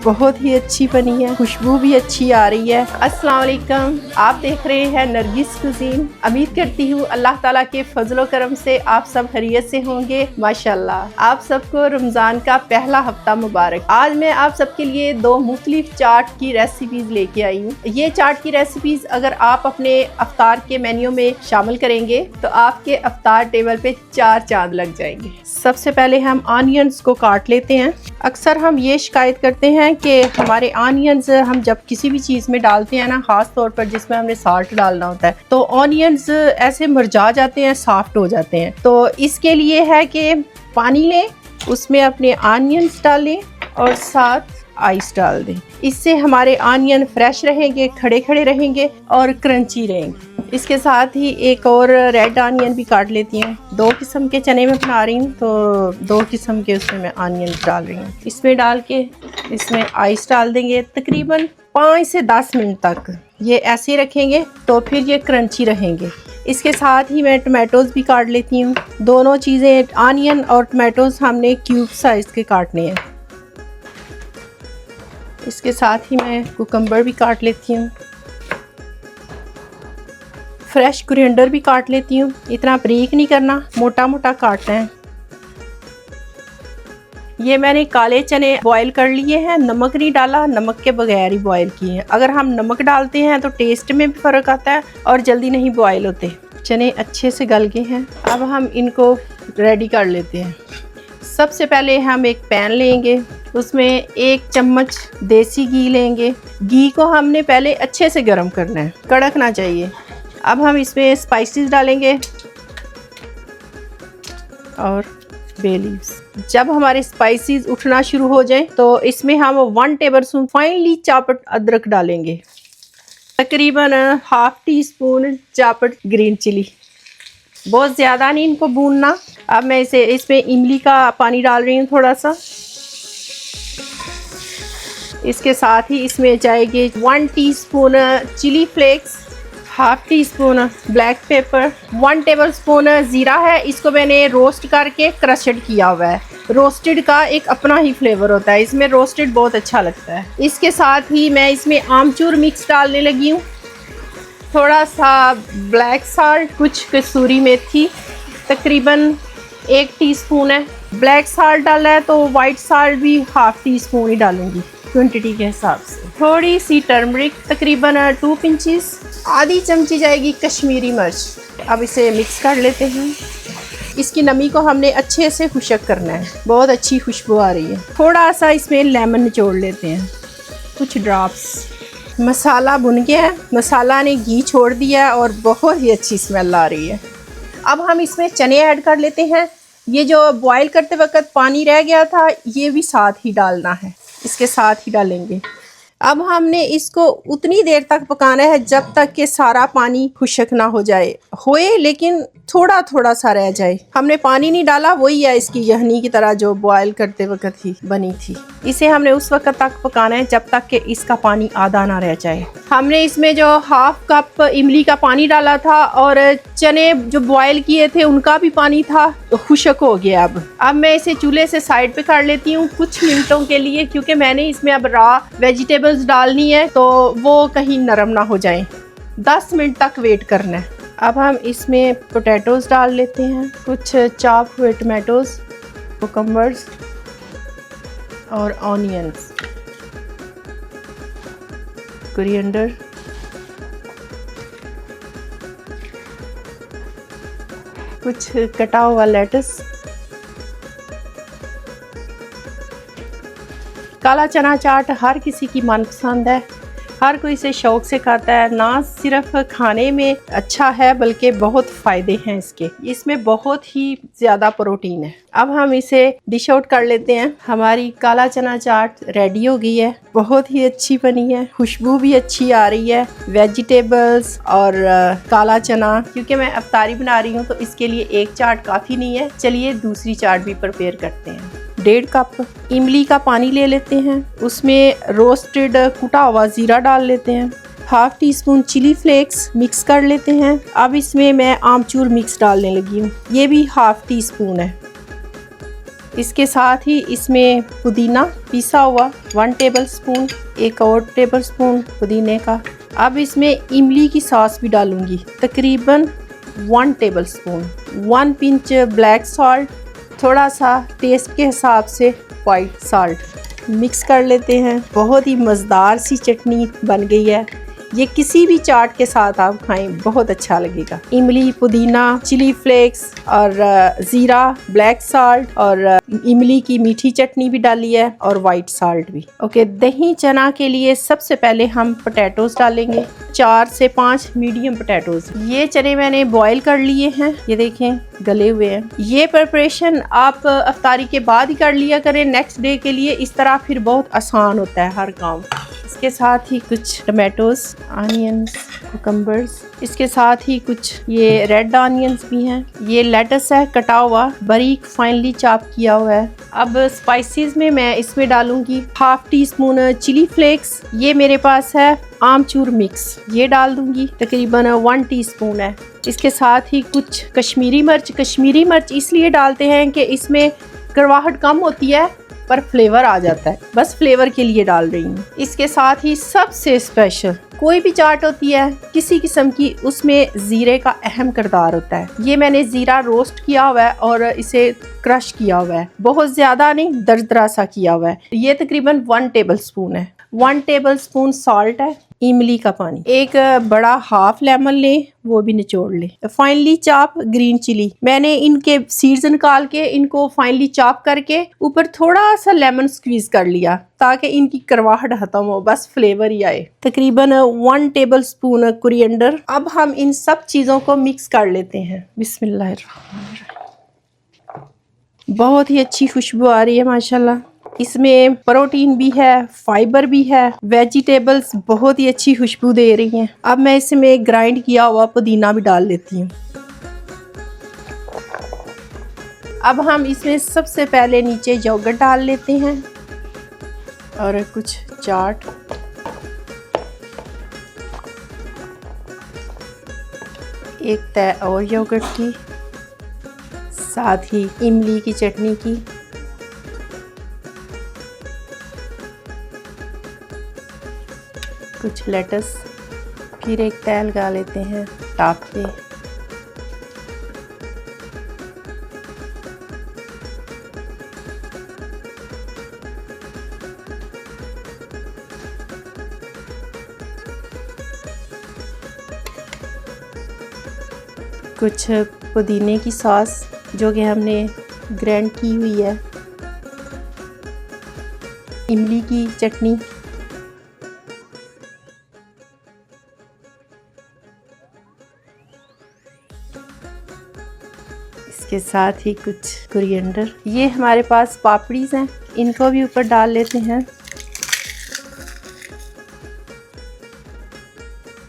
बहुत ही अच्छी बनी है, खुशबू भी अच्छी आ रही है। अस्सलाम वालेकुम, आप देख रहे हैं नरगिस कुजीन। उम्मीद करती हूँ अल्लाह ताला के फजलो करम से आप सब खैरियत से होंगे। माशाल्लाह, आप सबको रमज़ान का पहला हफ्ता मुबारक। आज मैं आप सबके लिए दो मुख्तलिफ चाट की रेसिपीज लेके आई हूँ। ये चाट की रेसिपीज अगर आप अपने अफ्तार के मेन्यू में शामिल करेंगे तो आपके अफ्तार टेबल पे चार चांद लग जाएंगे। सबसे पहले हम ऑनियंस को काट लेते हैं। अक्सर हम ये शिकायत करते हैं कि हमारे ऑनियंस हम जब किसी भी चीज़ में डालते हैं ना, ख़ास तौर पर जिसमें हमने साल्ट डालना होता है, तो ऑनियंस ऐसे मुरझा जाते हैं, सॉफ्ट हो जाते हैं। तो इसके लिए है कि पानी लें, उसमें अपने ऑनियंस डालें और साथ आइस डाल दें। इससे हमारे ऑनियन फ्रेश रहेंगे, खड़े खड़े रहेंगे और क्रंची रहेंगे। इसके साथ ही एक और रेड ऑनियन भी काट लेती हूँ। दो किस्म के चने में बना रही हूँ तो दो किस्म के उसमें मैं ऑनियन डाल रही हूँ। इसमें डाल के इसमें आइस डाल देंगे। तकरीबन 5 से 10 मिनट तक ये ऐसे रखेंगे तो फिर ये क्रंची रहेंगे। इसके साथ ही मैं टमाटोज़ भी काट लेती हूँ। दोनों चीज़ें, ऑनियन और टमाटोज़, हमने क्यूब साइज़ के काटने हैं। इसके साथ ही मैं कुकम्बर भी काट लेती हूँ। फ्रेश कोरिएंडर भी काट लेती हूँ। इतना बारीक नहीं करना, मोटा मोटा काटना है। ये मैंने काले चने बॉईल कर लिए हैं, नमक नहीं डाला, नमक के बगैर ही बॉईल किए हैं। अगर हम नमक डालते हैं तो टेस्ट में भी फ़र्क आता है और जल्दी नहीं बॉईल होते। चने अच्छे से गल गए हैं, अब हम इनको रेडी कर लेते हैं। सबसे पहले हम एक पैन लेंगे, उसमें 1 चम्मच देसी घी लेंगे। घी को हमने पहले अच्छे से गर्म करना है, कड़क ना चाहिए। अब हम इसमें स्पाइसेस डालेंगे और बे लीव्स। जब हमारे स्पाइसेस उठना शुरू हो जाएं तो इसमें हम 1 टेबलस्पून फाइनली चॉप्ड अदरक डालेंगे। तकरीबन ½ टीस्पून चॉप्ड ग्रीन चिली। बहुत ज़्यादा नहीं इनको भूनना। अब मैं इसमें इमली का पानी डाल रही हूँ थोड़ा सा। इसके साथ ही इसमें जाएगी 1 teaspoon chilli flakes, ½ teaspoon black pepper, 1 tablespoon ज़ीरा है। इसको मैंने रोस्ट करके क्रशड किया हुआ है। रोस्टेड का एक अपना ही फ्लेवर होता है, इसमें रोस्टेड बहुत अच्छा लगता है। इसके साथ ही मैं इसमें आमचूर मिक्स डालने लगी हूँ। थोड़ा सा ब्लैक साल्ट, कुछ कसूरी मेथी, तकरीबन 1 टीस्पून है। ब्लैक साल्ट डाला है तो वाइट साल्ट भी ½ टीस्पून ही डालूंगी क्वांटिटी के हिसाब से। थोड़ी सी टर्मरिक, तकरीबन 2 पिंचेस, आधी चमची जाएगी कश्मीरी मिर्च। अब इसे मिक्स कर लेते हैं। इसकी नमी को हमने अच्छे से खुशक करना है, बहुत अच्छी खुशबू आ रही है। थोड़ा सा इसमें लेमन निचोड़ लेते हैं, कुछ ड्रॉप्स। मसाला भुन गया है, मसाला ने घी छोड़ दिया है और बहुत ही अच्छी स्मेल आ रही है। अब हम इसमें चने ऐड कर लेते हैं। ये जो बॉईल करते वक्त पानी रह गया था, ये भी साथ ही डालना है, इसके साथ ही डालेंगे। अब हमने इसको उतनी देर तक पकाना है जब तक कि सारा पानी खुश्क ना हो जाए, होए लेकिन थोड़ा थोड़ा सा रह जाए। हमने पानी नहीं डाला, वही है इसकी यखनी की तरह जो बॉयल करते वक्त ही बनी थी। इसे हमने उस वक्त तक पकाना है जब तक कि इसका पानी आधा ना रह जाए। हमने इसमें जो ½ कप इमली का पानी डाला था और चने जो बॉयल किए थे उनका भी पानी था, तो खुश्क हो गया। अब मैं इसे चूल्हे से साइड पे कर लेती हूँ कुछ मिनटों के लिए, क्योंकि मैंने इसमें अब रॉ वेजिटेबल्स डालनी है तो वो कहीं नरम ना हो जाए। 10 मिनट तक वेट करना है। अब हम इसमें पोटैटोज़ डाल लेते हैं, कुछ चॉप हुए टमाटोज़, कुकम्बर्स और ऑनियंस, कोरिएंडर, कुछ कटा हुआ लेटस। काला चना चाट हर किसी की मनपसंद है, हर कोई इसे शौक से खाता है। ना सिर्फ खाने में अच्छा है बल्कि बहुत फ़ायदे हैं इसके, इसमें बहुत ही ज़्यादा प्रोटीन है। अब हम इसे डिश आउट कर लेते हैं। हमारी काला चना चाट रेडी हो गई है, बहुत ही अच्छी बनी है, खुशबू भी अच्छी आ रही है। वेजिटेबल्स और काला चना, क्योंकि मैं अफ्तारी बना रही हूँ तो इसके लिए एक चाट काफ़ी नहीं है। चलिए दूसरी चाट भी प्रिपेयर करते हैं। 1.5 कप इमली का पानी ले लेते हैं, उसमें रोस्टेड कुटा हुआ ज़ीरा डाल लेते हैं, ½ टीस्पून चिली फ्लेक्स मिक्स कर लेते हैं। अब इसमें मैं आमचूर मिक्स डालने लगी हूँ, ये भी ½ टीस्पून है। इसके साथ ही इसमें पुदीना पीसा हुआ 1 टेबल स्पून, एक और टेबल स्पून पुदीने का। अब इसमें इमली की सॉस भी डालूंगी, तकरीबन 1 table spoon, 1 pinch black salt, थोड़ा सा टेस्ट के हिसाब से वाइट सॉल्ट। मिक्स कर लेते हैं। बहुत ही मज़ेदार सी चटनी बन गई है। ये किसी भी चाट के साथ आप खाएं, बहुत अच्छा लगेगा। इमली, पुदीना, चिली फ्लेक्स और ज़ीरा, ब्लैक सॉल्ट और इमली की मीठी चटनी भी डाली है और वाइट सॉल्ट भी। ओके, दही चना के लिए सबसे पहले हम पोटैटोज डालेंगे, 4 से 5 मीडियम पोटैटोज। ये चने मैंने बॉईल कर लिए हैं, ये देखें गले हुए हैं। ये प्रिपरेशन आप अफ्तारी के बाद ही कर लिया करें नेक्स्ट डे के लिए, इस तरह फिर बहुत आसान होता है हर काम। इसके साथ ही कुछ टमाटोज, ऑनियंस, कुकम्बर्स, इसके साथ ही कुछ ये रेड ऑनियंस भी हैं। ये लेटस है कटा हुआ, बारीक फाइनली चॉप किया हुआ है। अब स्पाइसेस में मैं इसमें डालूंगी 1/2 टीस्पून चिली फ्लेक्स, ये मेरे पास है आमचूर मिक्स, ये डाल दूंगी, तकरीबन 1 टीस्पून है। इसके साथ ही कुछ कश्मीरी मिर्च इसलिए डालते हैं कि इसमें कड़वाहट कम होती है पर फ्लेवर आ जाता है, बस फ्लेवर के लिए डाल रही हूँ। इसके साथ ही सबसे स्पेशल, कोई भी चाट होती है किसी किस्म की, उसमें ज़ीरे का अहम किरदार होता है। ये मैंने ज़ीरा रोस्ट किया हुआ है और इसे क्रश किया हुआ है, बहुत ज़्यादा नहीं, दरदरा सा किया हुआ है। ये तकरीबन 1 टेबल स्पून है। 1 टेबल स्पून सॉल्ट है, इमली का पानी, एक बड़ा हाफ लेमन लें, वो भी निचोड़ लें। फाइनली चॉप ग्रीन चिली, मैंने इनके सीड्स निकाल के इनको फाइनली चॉप करके ऊपर थोड़ा सा लेमन स्क्वीज कर लिया ताकि इनकी करवाहट खत्म हो, बस फ्लेवर ही आए। तकरीबन 1 टेबल स्पून कोरिएंडर। अब हम इन सब चीज़ों को मिक्स कर लेते हैं। बिस्मिल्लाहिर्रहमानिर्रहीम। बहुत ही अच्छी खुशबू आ रही है माशाल्लाह। इसमें प्रोटीन भी है, फाइबर भी है, वेजिटेबल्स बहुत ही अच्छी खुशबू दे रही हैं। अब मैं इसमें ग्राइंड किया हुआ पुदीना भी डाल देती हूँ। अब हम इसमें सबसे पहले नीचे योगर्ट डाल लेते हैं और कुछ चाट, एक तय और योगर्ट की, साथ ही इमली की चटनी की, कुछ लेटस, फिर एक तय लगा लेते हैं टॉप पे। कुछ पुदीने की सॉस जो कि हमने ग्राइंड की हुई है, इमली की चटनी, इसके साथ ही कुछ कोरिएंडर। ये हमारे पास पापड़ीज हैं, इनको भी ऊपर डाल लेते हैं।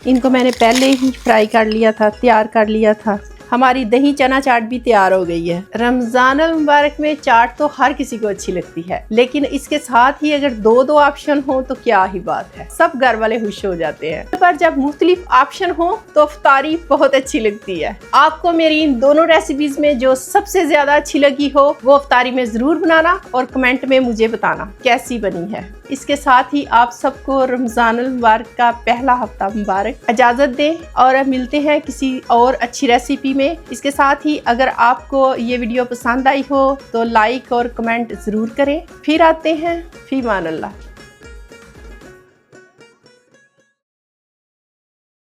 इनको मैंने पहले ही फ्राई कर लिया था, तैयार कर लिया था। हमारी दही चना चाट भी तैयार हो गई है। रमजान अल मुबारक में चाट तो हर किसी को अच्छी लगती है, लेकिन इसके साथ ही अगर 2 ऑप्शन हो तो क्या ही बात है, सब घर वाले खुश हो जाते हैं। पर जब मुख्तलिफ ऑप्शन हो तो इफ्तारी बहुत अच्छी लगती है। आपको मेरी इन दोनों रेसिपीज में जो सबसे ज्यादा अच्छी लगी हो वो इफ्तारी में जरूर बनाना और कमेंट में मुझे बताना कैसी बनी है। इसके साथ ही आप सबको रमजान अल मुबारक का पहला हफ्ता मुबारक। इजाजत दें और मिलते हैं किसी और अच्छी रेसिपी में। इसके साथ ही अगर आपको ये वीडियो पसंद आई हो तो लाइक और कमेंट जरूर करें। फिर आते हैं, फी मान अल्लाह।